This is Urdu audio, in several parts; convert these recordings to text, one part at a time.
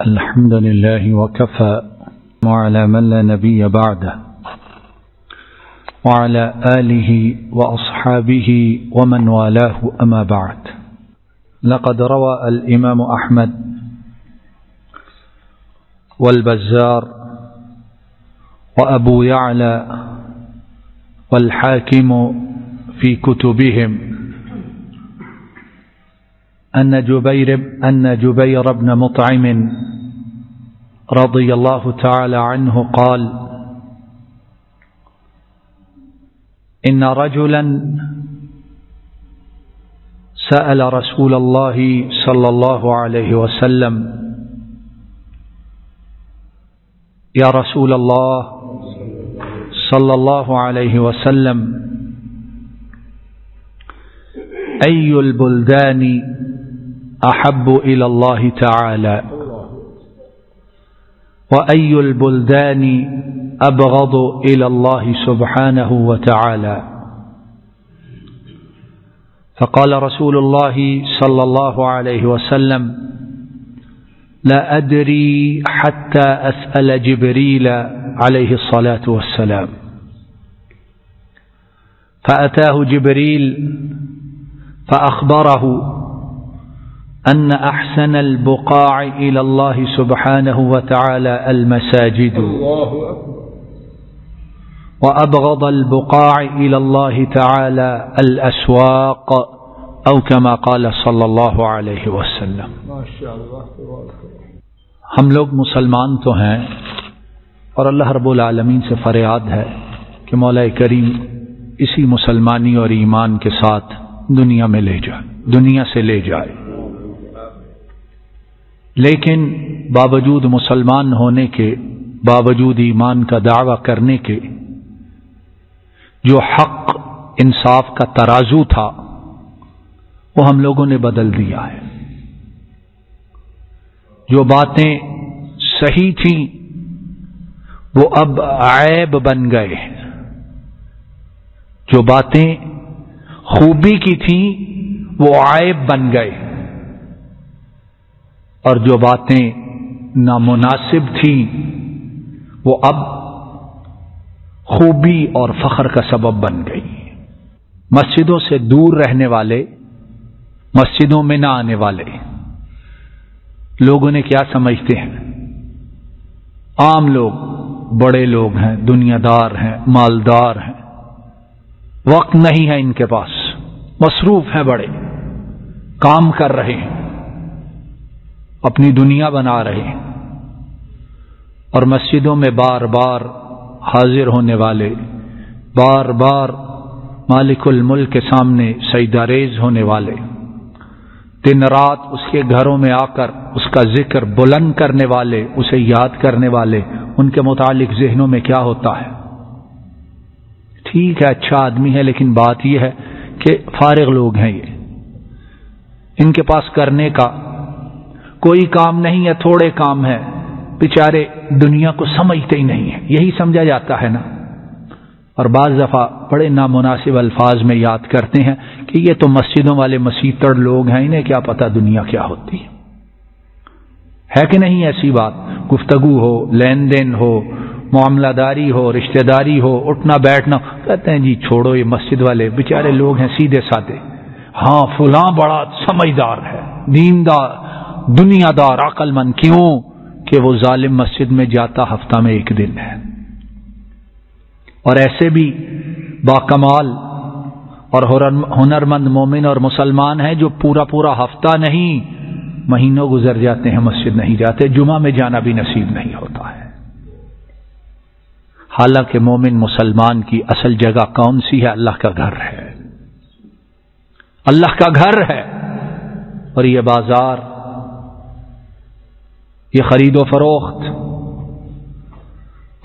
الحمد لله وكفى وعلى من لا نبي بعده وعلى آله وأصحابه ومن والاه أما بعد. لقد روى الإمام أحمد والبزار وأبو يعلى والحاكم في كتبهم أن جبير بن مطعم رضي الله تعالى عنه قال: إن رجلا سأل رسول الله صلى الله عليه وسلم: يا رسول الله صلى الله عليه وسلم، أي البلدان أحب إلى الله تعالى وأي البلدان أبغض إلى الله سبحانه وتعالى؟ فقال رسول الله صلى الله عليه وسلم: لا أدري حتى أسأل جبريل عليه الصلاة والسلام. فأتاه جبريل فأخبره أن أحسن البقاع إلى الله سبحانه وتعالى المساجد وأبغض البقاع إلى الله تعالى الأسواق، أو كما قال صلى الله عليه وسلم. ہم لوگ مسلمان تو ہیں اور اللہ رب العالمین سے فریاد ہے کہ مولا کریم اسی مسلمانی اور ایمان کے ساتھ دنیا میں لے جائے، دنیا سے لے جائے. لیکن باوجود مسلمان ہونے کے، باوجود ایمان کا دعویٰ کرنے کے، جو حق انصاف کا ترازو تھا وہ ہم لوگوں نے بدل دیا ہے. جو باتیں صحیح تھیں وہ اب عیب بن گئے، جو باتیں خوبی کی تھیں وہ عیب بن گئے، اور جو باتیں نامناسب تھیں وہ اب خوبی اور فخر کا سبب بن گئی. مسجدوں سے دور رہنے والے، مسجدوں میں نہ آنے والے لوگوں نے کیا سمجھتے ہیں؟ عام لوگ، بڑے لوگ ہیں، دنیا دار ہیں، مالدار ہیں، وقت نہیں ہے ان کے پاس، مصروف ہیں، بڑے کام کر رہے ہیں، اپنی دنیا بنا رہے ہیں، اور مسجدوں میں بار بار حاضر ہونے والے، بار بار مالک الملک کے سامنے سجدہ ریز ہونے والے، دن رات اس کے گھروں میں آ کر اس کا ذکر بلند کرنے والے، اسے یاد کرنے والے، ان کے متعلق ذہنوں میں کیا ہوتا ہے؟ ٹھیک ہے، اچھا آدمی ہے، لیکن بات یہ ہے کہ فارغ لوگ ہیں، یہ ان کے پاس کرنے کا کوئی کام نہیں ہے، تھوڑے کام ہے، بیچارے دنیا کو سمجھتے ہی نہیں ہیں، یہی سمجھا جاتا ہے نا. اور بعض دفعہ بڑے نامناسب الفاظ میں یاد کرتے ہیں کہ یہ تو مسجدوں والے مسیتڑ لوگ ہیں، انہیں کیا پتہ دنیا کیا ہوتی ہے کہ نہیں؟ ایسی بات گفتگو ہو، لین دین ہو، معاملہ داری ہو، رشتہ داری ہو، اٹھنا بیٹھنا، کہتے ہیں جی چھوڑو، یہ مسجد والے بیچارے لوگ ہیں سیدھے سادے. ہاں فلاں بڑا سمجھدار ہے، دیندار، دنیا دار، عقل مند. کیوں کہ وہ ظالم مسجد میں جاتا ہفتہ میں ایک دن ہے. اور ایسے بھی باکمال اور ہنرمند مومن اور مسلمان ہیں جو پورا پورا ہفتہ نہیں، مہینوں گزر جاتے ہیں مسجد نہیں جاتے، جمعہ میں جانا بھی نصیب نہیں ہوتا ہے. حالانکہ مومن مسلمان کی اصل جگہ کون سی ہے؟ اللہ کا گھر ہے، اللہ کا گھر ہے. اور یہ بازار، یہ خرید و فروخت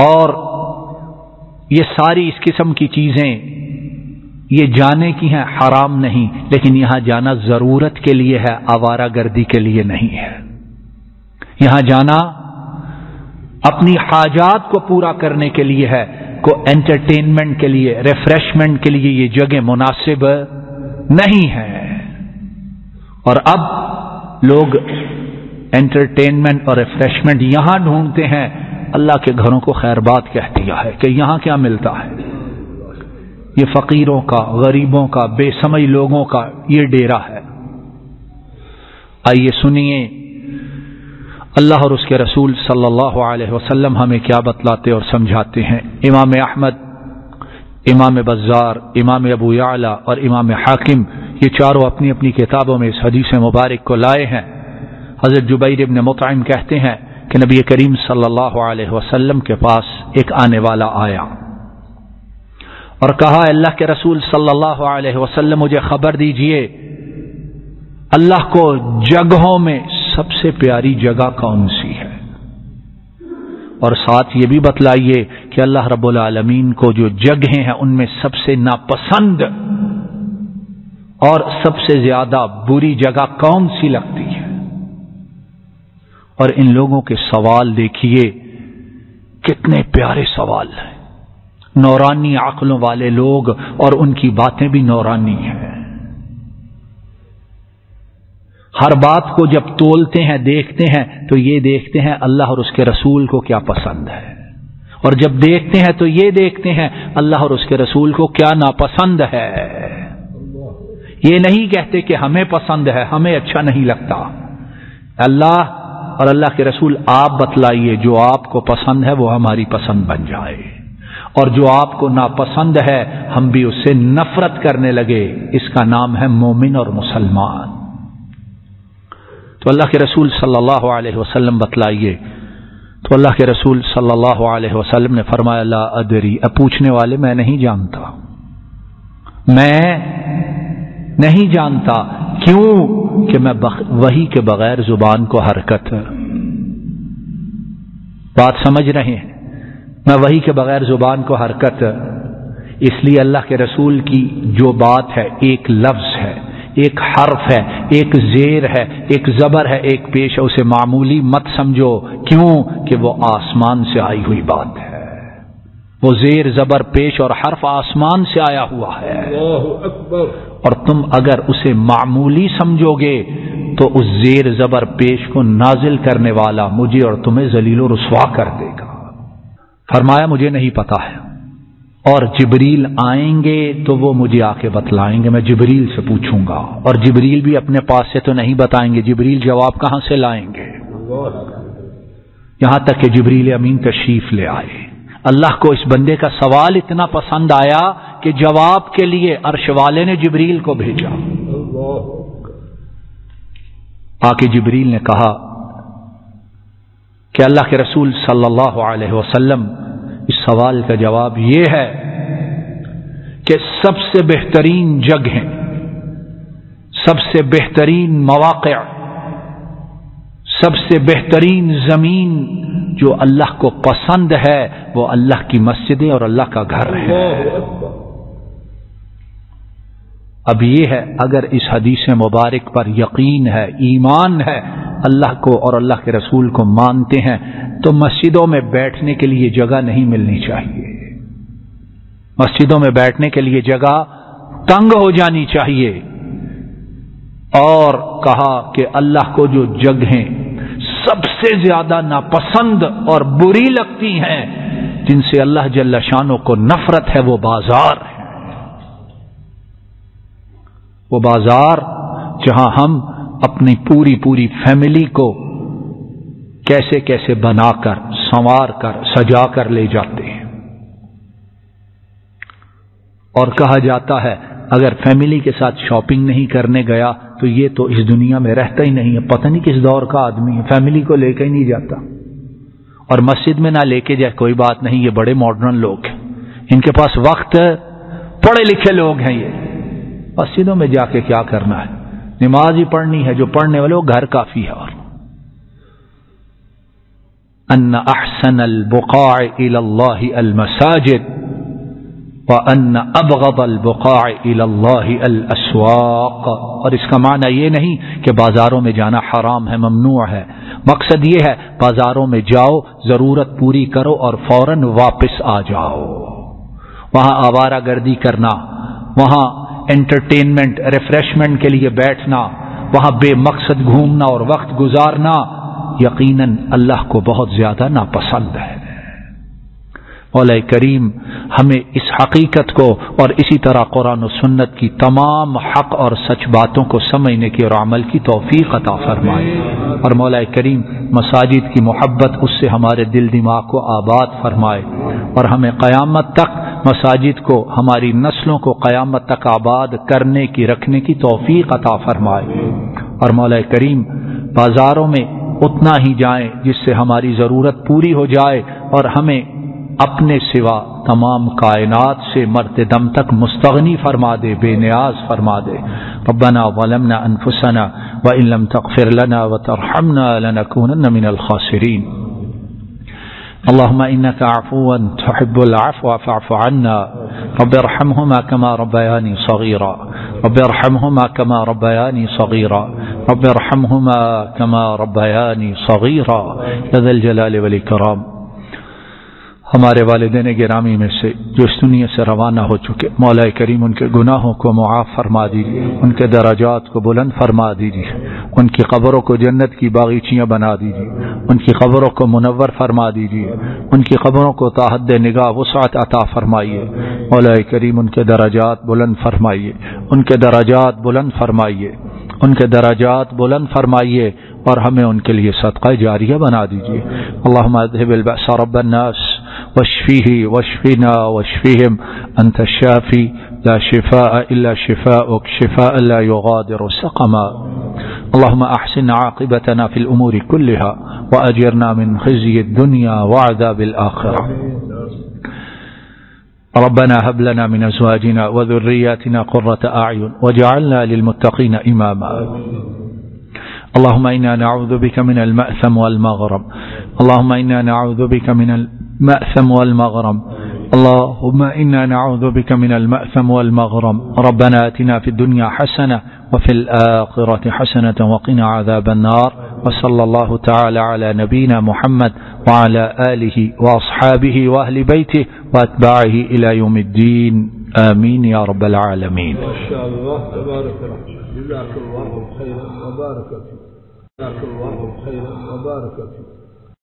اور یہ ساری اس قسم کی چیزیں یہ جانے کی ہیں، حرام نہیں، لیکن یہاں جانا ضرورت کے لیے ہے، آوارہ گردی کے لیے نہیں ہے. یہاں جانا اپنی حاجات کو پورا کرنے کے لیے ہے، کو انٹرٹینمنٹ کے لیے، ریفریشمنٹ کے لیے یہ جگہ مناسب نہیں ہے. اور اب لوگ انٹرٹینمنٹ اور ریفریشمنٹ یہاں ڈھونڈتے ہیں، اللہ کے گھروں کو خیر بات کہہ دیا ہے کہ یہاں کیا ملتا ہے؟ یہ فقیروں کا، غریبوں کا، بے سمجھ لوگوں کا یہ ڈیرا ہے۔ آئیے سنیے اللہ اور اس کے رسول صلی اللہ علیہ وسلم ہمیں کیا بتلاتے اور سمجھاتے ہیں۔ امام احمد، امام بزار، امام ابو یعلا اور امام حاکم یہ چاروں اپنی اپنی کتابوں میں اس حدیث مبارک کو لائے ہیں۔ حضرت جبیر ابن مطعم کہتے ہیں کہ نبی کریم صلی اللہ علیہ وسلم کے پاس ایک آنے والا آیا اور کہا، اللہ کے رسول صلی اللہ علیہ وسلم مجھے خبر دیجئے اللہ کو جگہوں میں سب سے پیاری جگہ کون سی ہے، اور ساتھ یہ بھی بتلائیے کہ اللہ رب العالمین کو جو جگہیں ہیں ان میں سب سے ناپسند اور سب سے زیادہ بری جگہ کون سی لگتی ہے۔ اور ان لوگوں کے سوال دیکھیے کتنے پیارے سوال ہیں، نورانی عقلوں والے لوگ اور ان کی باتیں بھی نورانی ہیں۔ ہر بات کو جب تولتے ہیں دیکھتے ہیں تو یہ دیکھتے ہیں اللہ اور اس کے رسول کو کیا پسند ہے، اور جب دیکھتے ہیں تو یہ دیکھتے ہیں اللہ اور اس کے رسول کو کیا ناپسند ہے۔ یہ نہیں کہتے کہ ہمیں پسند ہے، ہمیں اچھا نہیں لگتا۔ اللہ اور اللہ کے رسول آپ بتلائیے جو آپ کو پسند ہے وہ ہماری پسند بن جائے، اور جو آپ کو ناپسند ہے ہم بھی اس سے نفرت کرنے لگے۔ اس کا نام ہے مومن اور مسلمان۔ تو اللہ کے رسول صلی اللہ علیہ وسلم بتلائیے۔ تو اللہ کے رسول صلی اللہ علیہ وسلم نے فرمایا، لا ادری، اب پوچھنے والے میں نہیں جانتا، میں نہیں جانتا۔ کیوں؟ کہ میں وحی کے بغیر زبان کو حرکت، بات سمجھ رہے ہیں، میں وحی کے بغیر زبان کو حرکت، اس لیے اللہ کے رسول کی جو بات ہے ایک لفظ ہے، ایک حرف ہے، ایک زیر ہے، ایک زبر ہے، ایک پیش ہے، اسے معمولی مت سمجھو۔ کیوں؟ کہ وہ آسمان سے آئی ہوئی بات ہے، وہ زیر زبر پیش اور حرف آسمان سے آیا ہوا ہے۔ اللہ اکبر۔ اور تم اگر اسے معمولی سمجھو گے تو اس زیر زبر پیش کو نازل کرنے والا مجھے اور تمہیں ذلیل و رسوا کر دے گا۔ فرمایا مجھے نہیں پتا ہے، اور جبریل آئیں گے تو وہ مجھے آ کے بتلائیں گے، میں جبریل سے پوچھوں گا، اور جبریل بھی اپنے پاس سے تو نہیں بتائیں گے، جبریل جواب کہاں سے لائیں گے؟ یہاں تک کہ جبریل امین تشریف لے آئے۔ اللہ کو اس بندے کا سوال اتنا پسند آیا کہ جواب کے لیے عرش والے نے جبریل کو بھیجا۔ آ کے جبریل نے کہا کہ اللہ کے رسول صلی اللہ علیہ وسلم اس سوال کا جواب یہ ہے کہ سب سے بہترین جگہیں، سب سے بہترین مواقع، سب سے بہترین زمین جو اللہ کو پسند ہے وہ اللہ کی مسجدیں اور اللہ کا گھر ہے۔ اب یہ ہے، اگر اس حدیث مبارک پر یقین ہے، ایمان ہے، اللہ کو اور اللہ کے رسول کو مانتے ہیں، تو مسجدوں میں بیٹھنے کے لیے جگہ نہیں ملنی چاہیے، مسجدوں میں بیٹھنے کے لیے جگہ تنگ ہو جانی چاہیے۔ اور کہا کہ اللہ کو جو جگہیں سب سے زیادہ ناپسند اور بری لگتی ہیں، جن سے اللہ جل شانہ کو نفرت ہے، وہ بازار ہے، وہ بازار جہاں ہم اپنی پوری فیملی کو کیسے کیسے بنا کر، سنوار کر، سجا کر لے جاتے ہیں۔ اور کہا جاتا ہے اگر فیملی کے ساتھ شاپنگ نہیں کرنے گیا تو یہ تو اس دنیا میں رہتا ہی نہیں ہے، پتہ نہیں کس دور کا آدمی ہے، فیملی کو لے کے ہی نہیں جاتا۔ اور مسجد میں نہ لے کے جائے کوئی بات نہیں، یہ بڑے ماڈرن لوگ ہیں، ان کے پاس وقت، پڑھے لکھے لوگ ہیں، یہ مسجدوں میں جا کے کیا کرنا ہے، نماز ہی پڑھنی ہے، جو پڑھنے والے وہ گھر کافی ہے۔ اور ان احسن البقاع الى اللہ المساجد وَأَنَّ أَبْغَضَ الْبُقَاعِ إِلَى اللَّهِ الْأَسْوَاقِ، اور اس کا معنی یہ نہیں کہ بازاروں میں جانا حرام ہے، ممنوع ہے، مقصد یہ ہے بازاروں میں جاؤ، ضرورت پوری کرو اور فوراً واپس آ جاؤ۔ وہاں آوارہ گردی کرنا، وہاں انٹرٹینمنٹ ریفریشمنٹ کے لیے بیٹھنا، وہاں بے مقصد گھومنا اور وقت گزارنا، یقیناً اللہ کو بہت زیادہ ناپسند ہے۔ مولا کریم ہمیں اس حقیقت کو اور اسی طرح قرآن و سنت کی تمام حق اور سچ باتوں کو سمجھنے کی اور عمل کی توفیق عطا فرمائے، اور مولا کریم مساجد کی محبت اس سے ہمارے دل دماغ کو آباد فرمائے، اور ہمیں قیامت تک مساجد کو، ہماری نسلوں کو قیامت تک آباد کرنے کی، رکھنے کی توفیق عطا فرمائے، اور مولا کریم بازاروں میں اتنا ہی جائیں جس سے ہماری ضرورت پوری ہو جائے، اور ہمیں اپنے سوا تمام کائنات سے مرتے دم تک مستغنی فرما دے، بے نیاز فرما دے۔ ربنا ظلمنا انفسنا وان لم تغفر لنا وترحمنا لنكونن من الخاسرين۔ اللهم انك عفو تحب العفو فاعف عنا، رب ارحمهما كما ربياني صغيرا، رب ارحمهما كما ربياني صغيرا، رب ارحمهما كما ربياني صغيرا، يا ذا الجلال والاكرام۔ ہمارے والدین گرامی میں سے جو اس دنیا سے روانہ ہو چکے، مولا کریم ان کے گناہوں کو معاف فرما دیجیے، ان کے درجات کو بلند فرما دیجیے، ان کی قبروں کو جنت کی باغیچیاں بنا دیجیے، ان کی قبروں کو منور فرما دیجیے، ان کی قبروں کو تا حد نگاہ وسعت عطا فرمائیے، مولا کریم ان کے درجات بلند فرمائیے، ان کے درجات بلند فرمائیے، ان کے درجات بلند فرمائیے، اور ہمیں ان کے لیے صدقہ جاریہ بنا دیجیے۔ اللہم اذہب البأس رب الناس واشفیہ واشفنا واشفیہم انت الشافی لا شفاء الا شفاؤک شفاء لا یغادر سقما۔ اللہم احسن عاقبتنا فی الامور كلها واجرنا من خزي الدنيا وعذاب الآخرة۔ ربنا هب لنا من ازواجنا وذرياتنا قرة اعین واجعلنا للمتقین اماما۔ اللهم إنا نعوذ بك من المأثم والمغرم، اللهم إنا نعوذ بك من المأثم والمغرم، اللهم إنا نعوذ بك من المأثم والمغرم۔ ربنا آتنا في الدنيا حسنة وفي الآخرة حسنة وقنا عذاب النار، وصلى الله تعالى على نبينا محمد وعلى آله وأصحابه وأهل بيته وأتباعه إلى يوم الدين، آمين يا رب العالمين۔ ما شاء الله تبارك الله، جزاك الله خيرا وبارك فيك، جزاك الله خيرا وبارك فيك۔